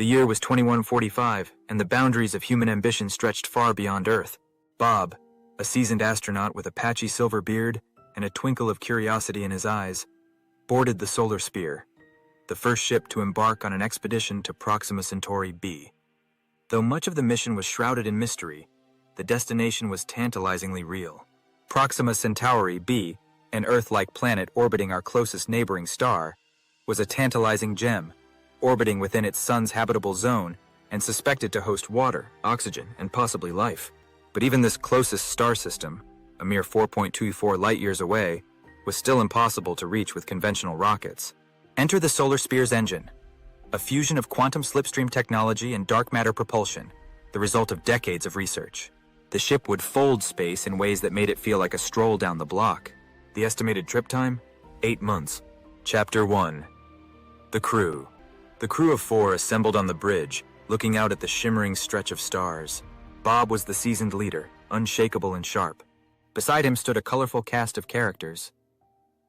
The year was 2145, and the boundaries of human ambition stretched far beyond Earth. Bob, a seasoned astronaut with a patchy silver beard and a twinkle of curiosity in his eyes, boarded the Solar Spear, the first ship to embark on an expedition to Proxima Centauri b. Though much of the mission was shrouded in mystery, the destination was tantalizingly real. Proxima Centauri b, an Earth-like planet orbiting our closest neighboring star, was a tantalizing gem, orbiting within its sun's habitable zone and suspected to host water, oxygen, and possibly life. But even this closest star system, a mere 4.24 light-years away, was still impossible to reach with conventional rockets. Enter the Solar Spear's engine, a fusion of quantum slipstream technology and dark matter propulsion, the result of decades of research. The ship would fold space in ways that made it feel like a stroll down the block. The estimated trip time? 8 months. Chapter 1. The Crew. The crew of 4 assembled on the bridge, looking out at the shimmering stretch of stars. Bob was the seasoned leader, unshakable and sharp. Beside him stood a colorful cast of characters.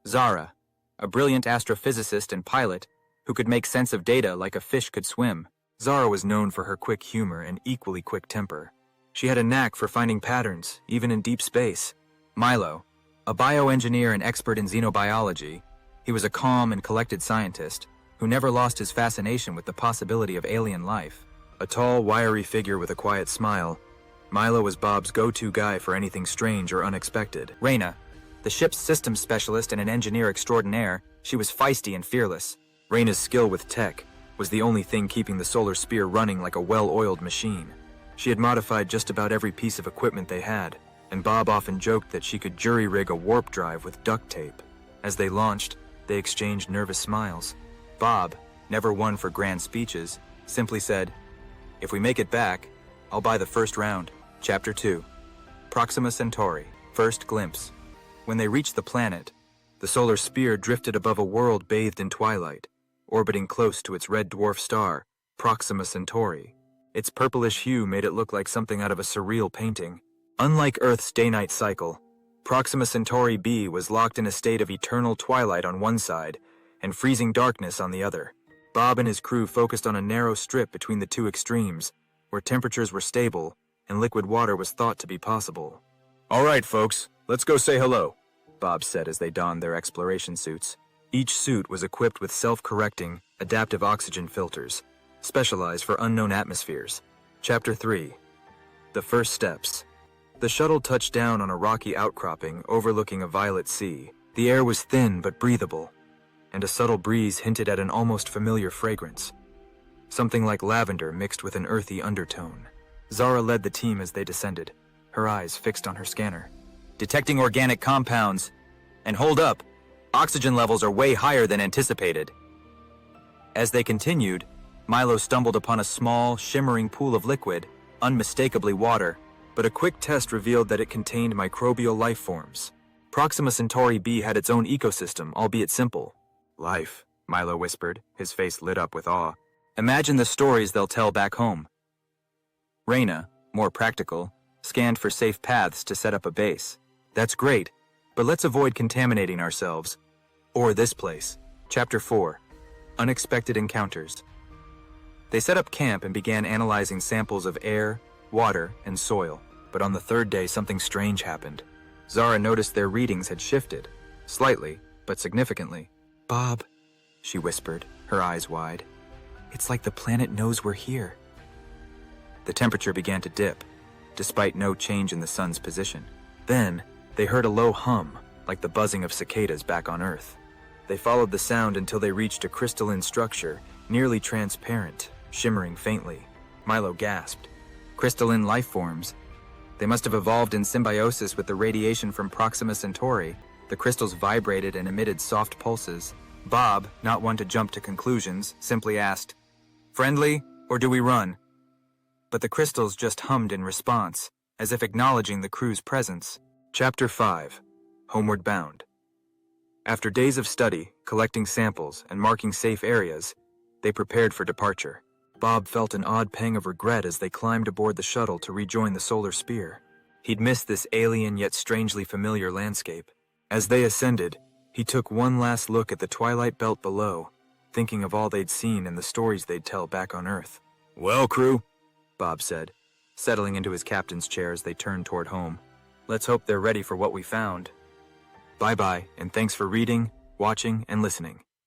Zara, a brilliant astrophysicist and pilot who could make sense of data like a fish could swim. Zara was known for her quick humor and equally quick temper. She had a knack for finding patterns, even in deep space. Milo, a bioengineer and expert in xenobiology, he was a calm and collected scientist who never lost his fascination with the possibility of alien life. A tall, wiry figure with a quiet smile, Milo was Bob's go-to guy for anything strange or unexpected. Reyna, the ship's systems specialist and an engineer extraordinaire, she was feisty and fearless. Reyna's skill with tech was the only thing keeping the Solar Spear running like a well-oiled machine. She had modified just about every piece of equipment they had, and Bob often joked that she could jury-rig a warp drive with duct tape. As they launched, they exchanged nervous smiles. Bob, never one for grand speeches, simply said, "If we make it back, I'll buy the first round." Chapter 2. Proxima Centauri. First glimpse. When they reached the planet, the Solar Spear drifted above a world bathed in twilight, orbiting close to its red dwarf star, Proxima Centauri. Its purplish hue made it look like something out of a surreal painting. Unlike Earth's day-night cycle, Proxima Centauri b was locked in a state of eternal twilight on one side and freezing darkness on the other. Bob and his crew focused on a narrow strip between the two extremes, where temperatures were stable and liquid water was thought to be possible. "All right, folks, let's go say hello," Bob said as they donned their exploration suits. Each suit was equipped with self-correcting, adaptive oxygen filters, specialized for unknown atmospheres. Chapter 3. The First Steps. The shuttle touched down on a rocky outcropping overlooking a violet sea. The air was thin but breathable, and a subtle breeze hinted at an almost familiar fragrance, something like lavender mixed with an earthy undertone. Zara led the team as they descended, her eyes fixed on her scanner. "Detecting organic compounds. And hold up, oxygen levels are way higher than anticipated." As they continued, Milo stumbled upon a small, shimmering pool of liquid, unmistakably water, but a quick test revealed that it contained microbial life forms. Proxima Centauri b had its own ecosystem, albeit simple. "Life," Milo whispered, his face lit up with awe. "Imagine the stories they'll tell back home." Reyna, more practical, scanned for safe paths to set up a base. "That's great, but let's avoid contaminating ourselves. Or this place." Chapter 4. Unexpected Encounters. They set up camp and began analyzing samples of air, water, and soil. But on the third day, something strange happened. Zara noticed their readings had shifted, slightly, but significantly. "Bob," she whispered, her eyes wide. "It's like the planet knows we're here." The temperature began to dip, despite no change in the sun's position. Then, they heard a low hum, like the buzzing of cicadas back on Earth. They followed the sound until they reached a crystalline structure, nearly transparent, shimmering faintly. Milo gasped. Crystalline life forms. They must have evolved in symbiosis with the radiation from Proxima Centauri. The crystals vibrated and emitted soft pulses. Bob, not one to jump to conclusions, simply asked, "Friendly, or do we run?" But the crystals just hummed in response, as if acknowledging the crew's presence. Chapter 5. Homeward Bound. After days of study, collecting samples, and marking safe areas, they prepared for departure. Bob felt an odd pang of regret as they climbed aboard the shuttle to rejoin the Solar Spear. He'd missed this alien yet strangely familiar landscape. As they ascended, he took one last look at the twilight belt below, thinking of all they'd seen and the stories they'd tell back on Earth. "Well, crew," Bob said, settling into his captain's chair as they turned toward home. "Let's hope they're ready for what we found. Bye-bye, and thanks for reading, watching, and listening."